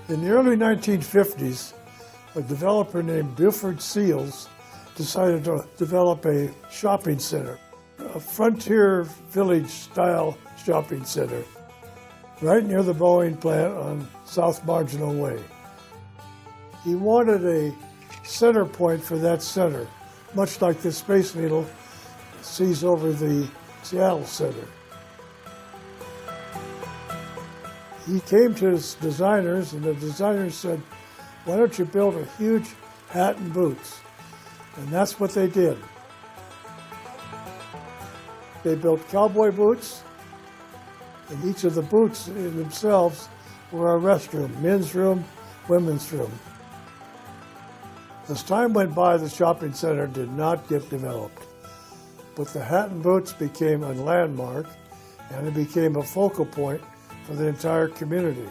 In the early 1950s, a developer named Buford Seals decided to develop a shopping center, a frontier village-style shopping center, right near the Boeing plant on South Marginal Way. He wanted a center point for that center, much like the Space Needle sees over the Seattle Center. He came to his designers, and the designers said, "Why don't you build a huge hat and boots?" And that's what they did. They built cowboy boots, and each of the boots in themselves were a restroom, men's room, women's room. As time went by, the shopping center did not get developed, but the hat and boots became a landmark, and it became a focal point for the entire community.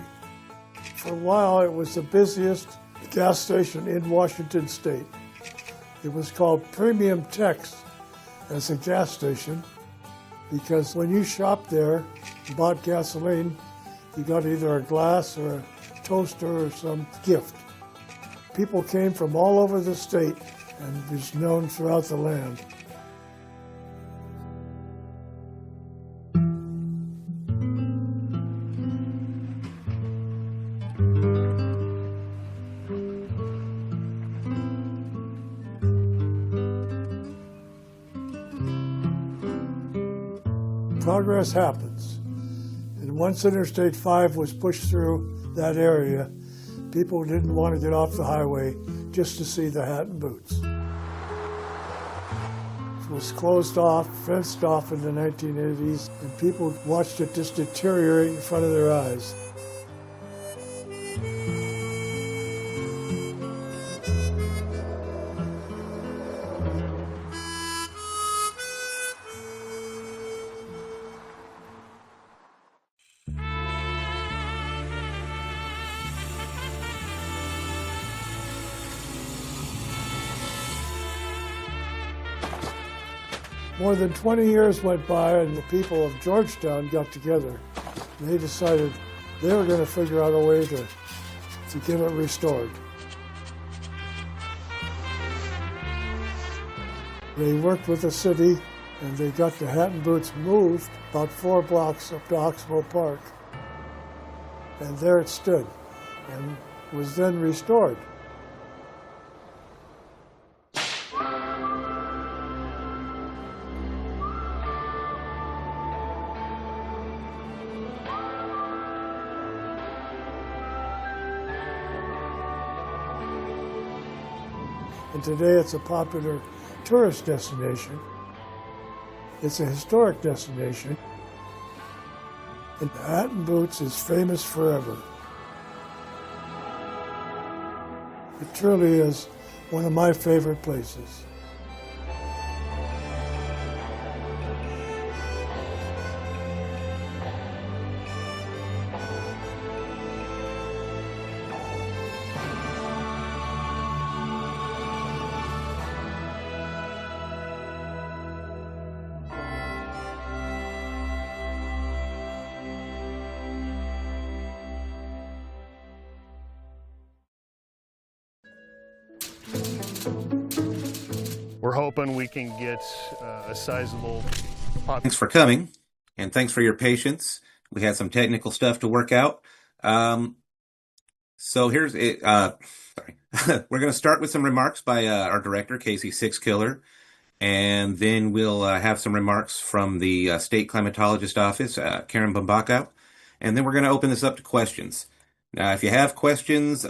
For a while, it was the busiest gas station in Washington State. It was called Premium Tex as a gas station because when you shopped there and bought gasoline, you got either a glass or a toaster or some gift. People came from all over the state and was known throughout the land. Progress happens, and once Interstate 5 was pushed through that area, people didn't want to get off the highway just to see the hat and boots. It was closed off, fenced off in the 1980s, and people watched it just deteriorate in front of their eyes. More than 20 years went by, and the people of Georgetown got together. They decided they were going to figure out a way to get it restored. They worked with the city, and they got the hat and boots moved about 4 blocks up to Oxbow Park. And there it stood, and was then restored. And today it's a popular tourist destination. It's a historic destination. And the hat and boots is famous forever. It truly is one of my favorite places. We're hoping we can get a sizable population. Thanks for coming, and thanks for your patience. We had some technical stuff to work out. So here's it. We're going to start with some remarks by our director, Casey Sixkiller, and then we'll have some remarks from the State Climatologist office, Karin Bumbaco, and then we're going to open this up to questions. Now, if you have questions,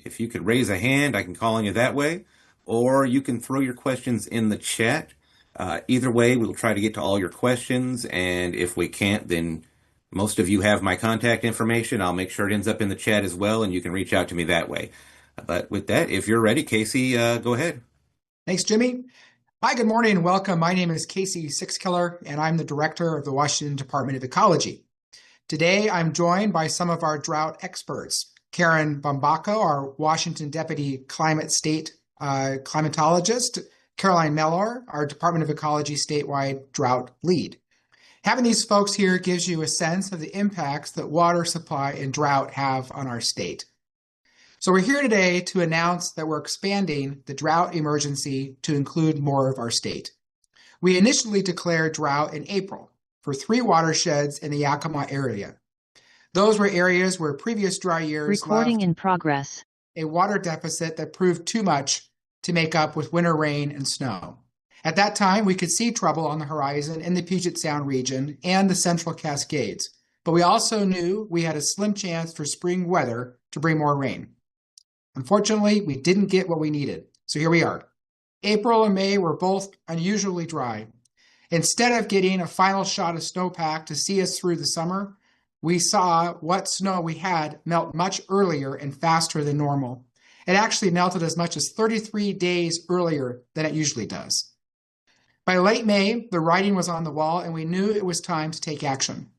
if you could raise a hand, I can call on you that way. Or you can throw your questions in the chat. Either way, we'll try to get to all your questions, and if we can't, then most of you have my contact information. I'll make sure it ends up in the chat as well, and you can reach out to me that way. But with that, if you're ready, Casey, go ahead. Thanks, Jimmy. Hi, good morning, and welcome. My name is Casey Sixkiller, and I'm the director of the Washington Department of Ecology. Today, I'm joined by some of our drought experts, Karin Bumbaco, our Washington Deputy Climate State Climatologist, Mellor, our Department of Ecology statewide drought lead. Having these folks here gives you a sense of the impacts that water supply and drought have on our state. So we're here today to announce that we're expanding the drought emergency to include more of our state. We initially declared drought in April for 3 watersheds in the Yakima area. Those were areas where previous dry years Recording left in progress. a water deficit that proved too much to make up with winter rain and snow. At that time, we could see trouble on the horizon in the Puget Sound region and the Central Cascades, but we also knew we had a slim chance for spring weather to bring more rain. Unfortunately, we didn't get what we needed, so here we are. April and May were both unusually dry. Instead of getting a final shot of snowpack to see us through the summer, we saw what snow we had melt much earlier and faster than normal. It actually melted as much as 33 days earlier than it usually does. By late May, the writing was on the wall and we knew it was time to take action.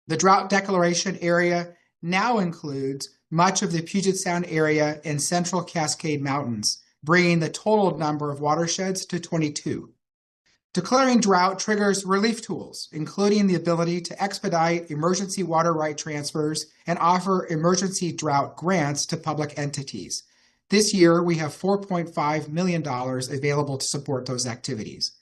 The drought declaration area now includes much of the Puget Sound area and Central Cascade Mountains, bringing the total number of watersheds to 22. Declaring drought triggers relief tools, including the ability to expedite emergency water right transfers and offer emergency drought grants to public entities. This year, we have $4.5 million available to support those activities.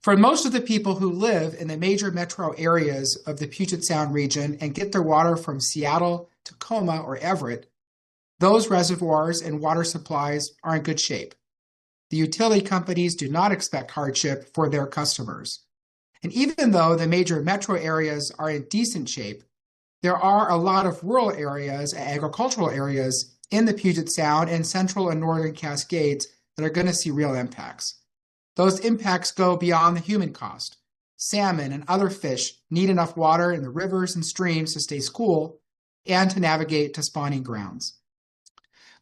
For most of the people who live in the major metro areas of the Puget Sound region and get their water from Seattle, Tacoma, or Everett, those reservoirs and water supplies are in good shape. The utility companies do not expect hardship for their customers. And even though the major metro areas are in decent shape, there are a lot of rural areas and agricultural areas in the Puget Sound and Central and Northern Cascades that are going to see real impacts. Those impacts go beyond the human cost. Salmon and other fish need enough water in the rivers and streams to stay cool and to navigate to spawning grounds.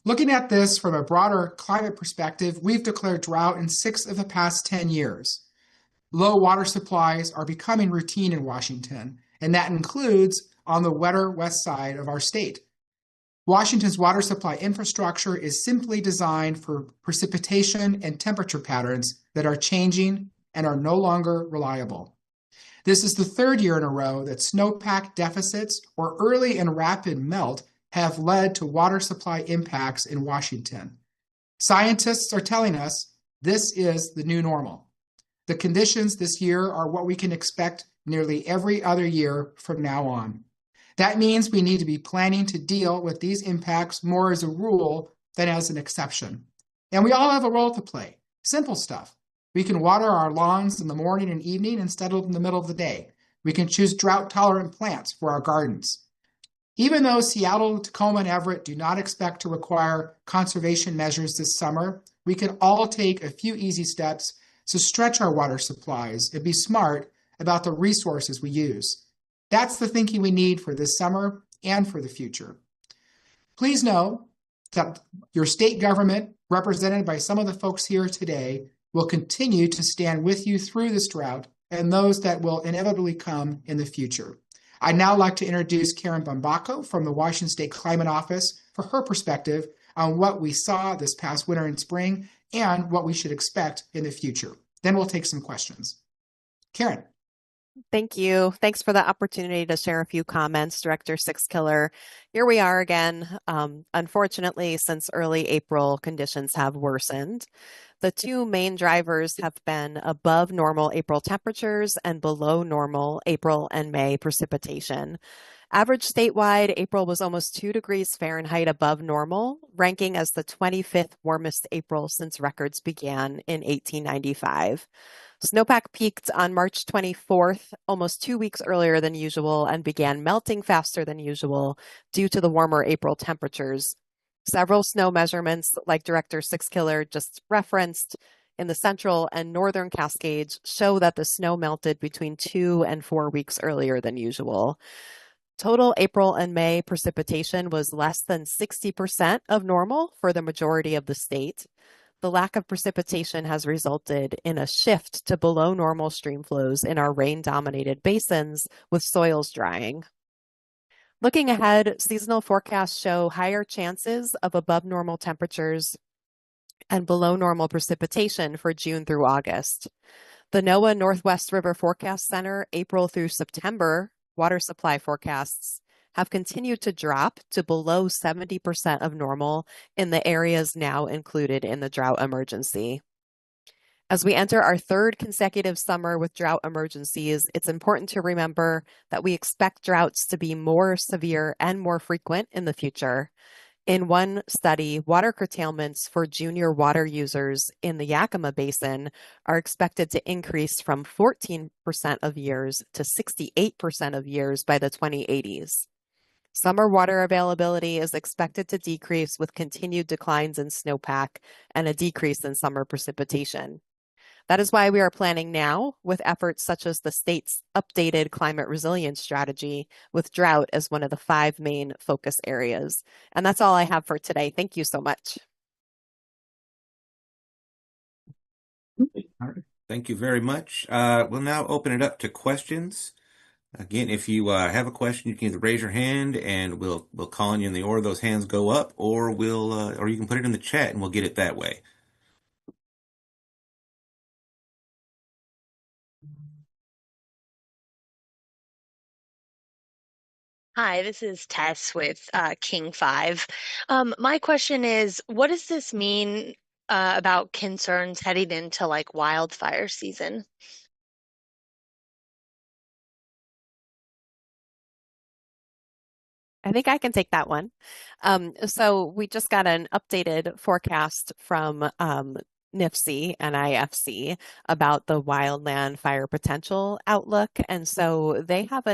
Looking at this from a broader climate perspective, we've declared drought in 6 of the past 10 years. Low water supplies are becoming routine in Washington, and that includes on the wetter west side of our state. Washington's water supply infrastructure is simply designed for precipitation and temperature patterns that are changing and are no longer reliable. This is the 3rd year in a row that snowpack deficits or early and rapid melt have led to water supply impacts in Washington. Scientists are telling us this is the new normal. The conditions this year are what we can expect nearly every other year from now on. That means we need to be planning to deal with these impacts more as a rule than as an exception. And we all have a role to play. Simple stuff. We can water our lawns in the morning and evening instead of in the middle of the day. We can choose drought-tolerant plants for our gardens. Even though Seattle, Tacoma, and Everett do not expect to require conservation measures this summer, we can all take a few easy steps to stretch our water supplies and be smart about the resources we use. That's the thinking we need for this summer and for the future. Please know that your state government, represented by some of the folks here today, will continue to stand with you through this drought and those that will inevitably come in the future. I'd now like to introduce Karin Bumbaco from the Washington State Climate Office for her perspective on what we saw this past winter and spring and what we should expect in the future. Then we'll take some questions. Karin. Thank you. Thanks for the opportunity to share a few comments, Director Sixkiller. Here we are again. Unfortunately, since early April, conditions have worsened. The 2 main drivers have been above normal April temperatures and below normal April and May precipitation. Average statewide, April was almost 2 degrees Fahrenheit above normal, ranking as the 25th warmest April since records began in 1895. Snowpack peaked on March 24th, almost 2 weeks earlier than usual, and began melting faster than usual due to the warmer April temperatures. Several snow measurements, like Director Sixkiller just referenced, in the Central and Northern Cascades show that the snow melted between 2 and 4 weeks earlier than usual. Total April and May precipitation was less than 60% of normal for the majority of the state. The lack of precipitation has resulted in a shift to below normal stream flows in our rain-dominated basins, with soils drying. Looking ahead, seasonal forecasts show higher chances of above normal temperatures and below normal precipitation for June through August. The NOAA Northwest River Forecast Center April through September water supply forecasts have continued to drop to below 70% of normal in the areas now included in the drought emergency. As we enter our third consecutive summer with drought emergencies, it's important to remember that we expect droughts to be more severe and more frequent in the future. In one study, water curtailments for junior water users in the Yakima Basin are expected to increase from 14% of years to 68% of years by the 2080s. Summer water availability is expected to decrease with continued declines in snowpack and a decrease in summer precipitation. That is why we are planning now with efforts such as the state's updated climate resilience strategy, with drought as one of the 5 main focus areas. And that's all I have for today. Thank you so much. All right. Thank you very much. We'll now open it up to questions. Again, if you have a question, you can either raise your hand and we'll call on you in the order those hands go up, or or you can put it in the chat and we'll get it that way. Hi, this is Tess with King 5. My question is, what does this mean about concerns heading into like wildfire season? I think I can take that one. So we just got an updated forecast from NIFC and IFC about the wildland fire potential outlook. And so they have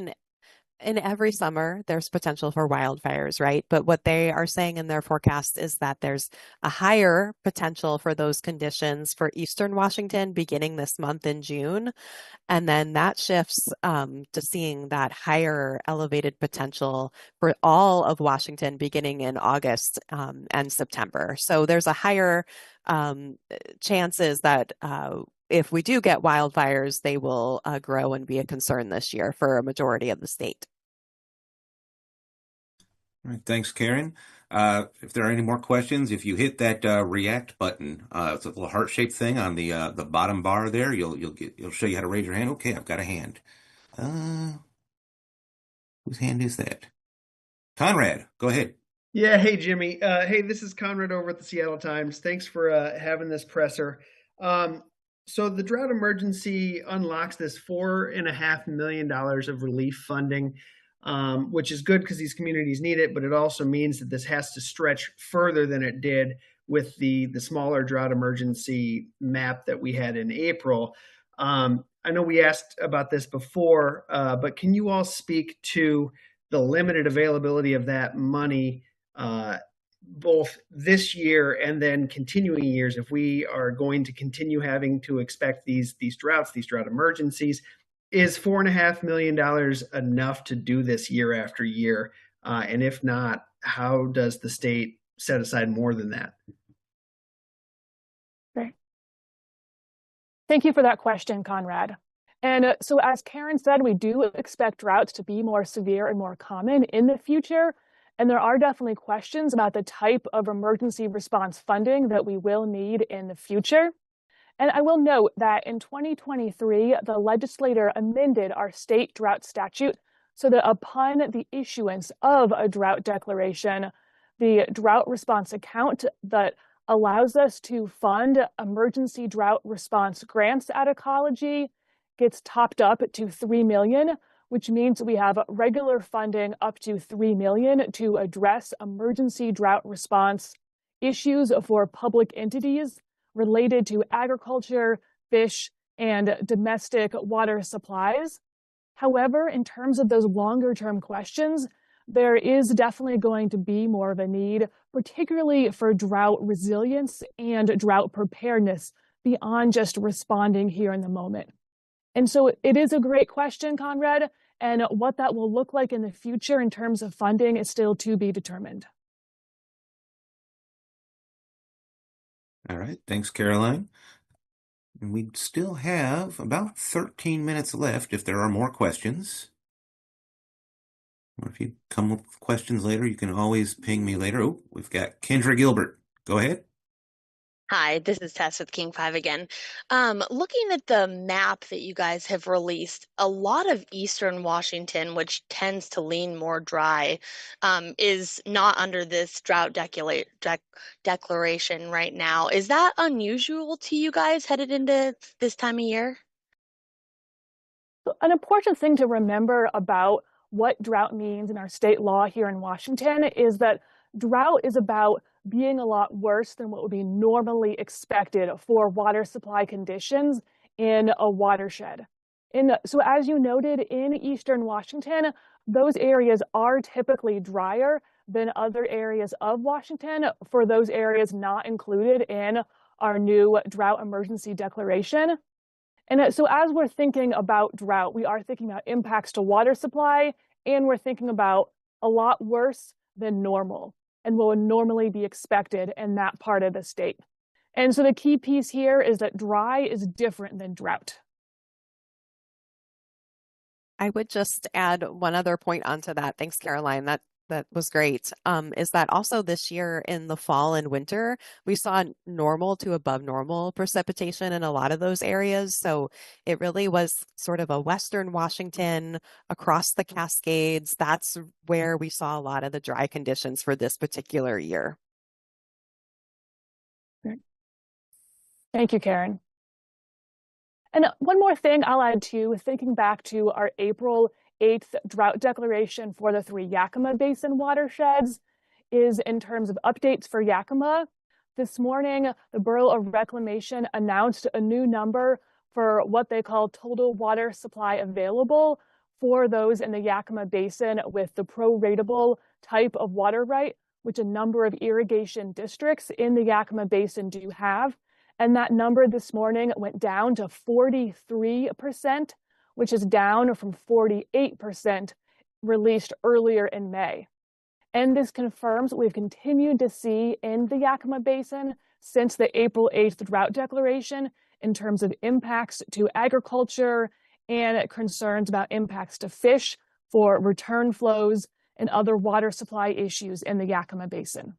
in every summer, there's potential for wildfires, right? But what they are saying in their forecast is that there's a higher potential for those conditions for Eastern Washington beginning this month in June. And then that shifts to seeing that higher elevated potential for all of Washington beginning in August and September. So there's a higher chances that if we do get wildfires, they will grow and be a concern this year for a majority of the state. All right, thanks, Karin. If there are any more questions, if you hit that react button, it's a little heart-shaped thing on the bottom bar there. It'll show you how to raise your hand. Okay, I've got a hand. Whose hand is that? Conrad, go ahead. Yeah, hey Jimmy. Hey, this is Conrad over at the Seattle Times. Thanks for having this presser. So the drought emergency unlocks this $4.5 million of relief funding, which is good because these communities need it, but it also means that this has to stretch further than it did with the smaller drought emergency map that we had in April. I know we asked about this before, but can you all speak to the limited availability of that money, both this year and then continuing years, if we are going to continue having to expect these drought emergencies? Is $4.5 million enough to do this year after year? And if not, how does the state set aside more than that? Great. Thank you for that question, Conrad. And so as Karin said, we do expect droughts to be more severe and more common in the future. And there are definitely questions about the type of emergency response funding that we will need in the future. And I will note that in 2023, the legislature amended our state drought statute so that upon the issuance of a drought declaration, the drought response account that allows us to fund emergency drought response grants at Ecology gets topped up to $3 million, which means we have regular funding up to $3 million to address emergency drought response issues for public entities related to agriculture, fish, and domestic water supplies. However, in terms of those longer-term questions, there is definitely going to be more of a need, particularly for drought resilience and drought preparedness beyond just responding here in the moment. And so it is a great question, Conrad, and what that will look like in the future in terms of funding is still to be determined. All right, thanks, Caroline. And we still have about 13 minutes left if there are more questions. Or if you come up with questions later, you can always ping me later. Oh, we've got Kendra Gilbert. Go ahead. Hi, this is Tess with King 5 again. Looking at the map that you guys have released, a lot of Eastern Washington, which tends to lean more dry, is not under this declaration right now. Is that unusual to you guys headed into this time of year? An important thing to remember about what drought means in our state law here in Washington is that drought is about being a lot worse than what would be normally expected for water supply conditions in a watershed. So as you noted, in Eastern Washington, those areas are typically drier than other areas of Washington for those areas not included in our new drought emergency declaration. And so as we're thinking about drought, we are thinking about impacts to water supply, and we're thinking about a lot worse than normal and what would normally be expected in that part of the state. And so the key piece here is that dry is different than drought. I would just add one other point onto that. Thanks, Caroline. That was great. Is that also this year in the fall and winter, we saw normal to above normal precipitation in a lot of those areas. So it really was sort of a Western Washington across the Cascades. That's where we saw a lot of the dry conditions for this particular year. Thank you, Karin. And one more thing I'll add too, thinking back to our April 8th drought declaration for the 3 Yakima Basin watersheds, is in terms of updates for Yakima. This morning, the Bureau of Reclamation announced a new number for what they call total water supply available for those in the Yakima Basin with the pro-ratable type of water right, which a number of irrigation districts in the Yakima Basin do have. And that number this morning went down to 43%, which is down from 48% released earlier in May. And this confirms what we've continued to see in the Yakima Basin since the April 8th drought declaration in terms of impacts to agriculture and concerns about impacts to fish for return flows and other water supply issues in the Yakima Basin.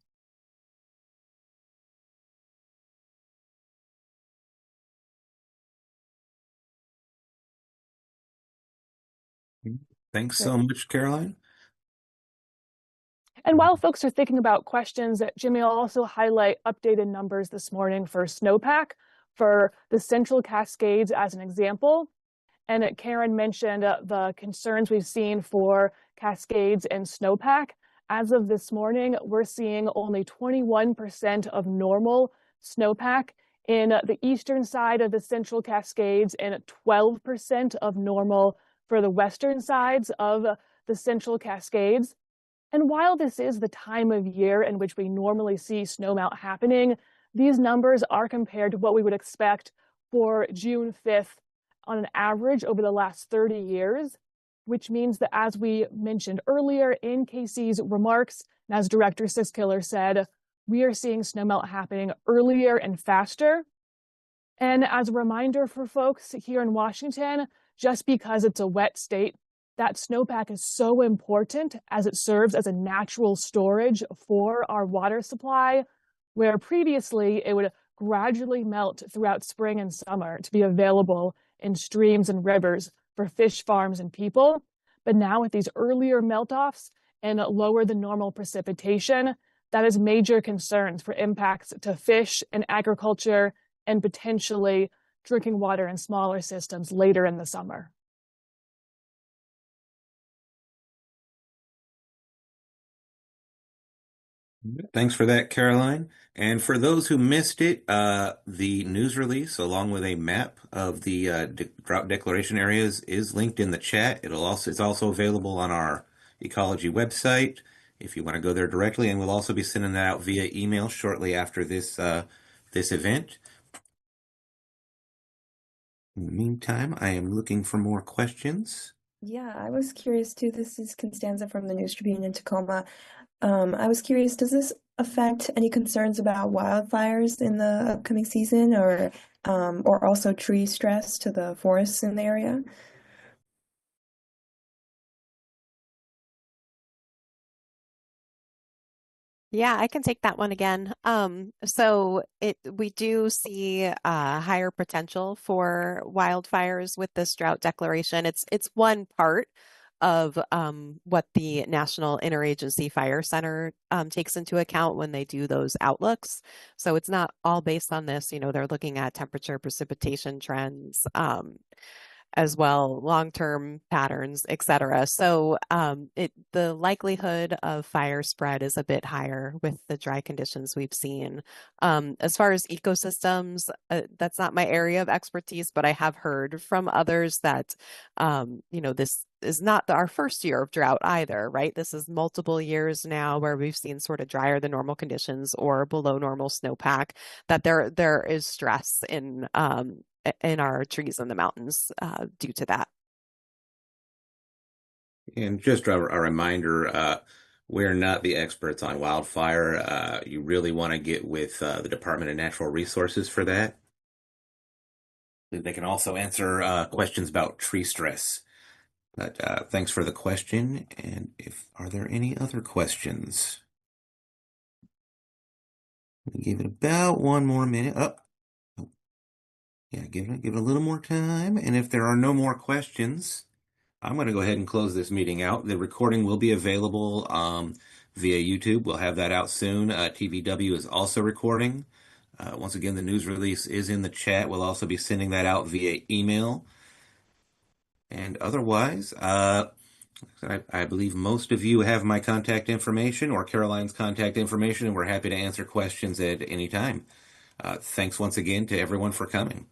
Thanks so much, Caroline. And while folks are thinking about questions, Jimmy will also highlight updated numbers this morning for snowpack for the Central Cascades as an example. And Karin mentioned the concerns we've seen for Cascades and snowpack. As of this morning, we're seeing only 21% of normal snowpack in the eastern side of the Central Cascades and 12% of normal for the western sides of the Central Cascades. And while this is the time of year in which we normally see snowmelt happening, these numbers are compared to what we would expect for June 5th on an average over the last 30 years, which means that, as we mentioned earlier in Casey's remarks, and as Director Sixkiller said, we are seeing snowmelt happening earlier and faster. And as a reminder for folks here in Washington, just because it's a wet state, that snowpack is so important as it serves as a natural storage for our water supply, where previously it would gradually melt throughout spring and summer to be available in streams and rivers for fish farms and people. But now with these earlier melt-offs and lower than normal precipitation, that is major concerns for impacts to fish and agriculture and potentially drinking water in smaller systems later in the summer. Thanks for that, Caroline. And for those who missed it, the news release, along with a map of the drought declaration areas, is linked in the chat. It's also available on our Ecology website if you want to go there directly, and we'll also be sending that out via email shortly after this event. In the meantime, I am looking for more questions. Yeah, I was curious too. This is Constanza from the News Tribune in Tacoma. I was curious, does this affect any concerns about wildfires in the upcoming season, or also tree stress to the forests in the area? Yeah, I can take that one again. So we do see higher potential for wildfires with this drought declaration. It's one part of what the National Interagency Fire Center takes into account when they do those outlooks. So it's not all based on this. They're looking at temperature, precipitation trends, as well, long-term patterns, et cetera. So the likelihood of fire spread is a bit higher with the dry conditions we've seen. As far as ecosystems, that's not my area of expertise, but I have heard from others that, this is not our first year of drought either, right? This is multiple years now where we've seen sort of drier than normal conditions or below normal snowpack, that there is stress in our trees in the mountains due to that. And just a reminder, we're not the experts on wildfire. You really want to get with the Department of Natural Resources for that. They can also answer questions about tree stress. But thanks for the question. And are there any other questions? We give it about one more minute. Oh, yeah, give it a little more time. And if there are no more questions, I'm going to go ahead and close this meeting out. The recording will be available via YouTube. We'll have that out soon. TVW is also recording. Once again, the news release is in the chat. We'll also be sending that out via email. And otherwise, I believe most of you have my contact information or Caroline's contact information, and we're happy to answer questions at any time. Thanks once again to everyone for coming.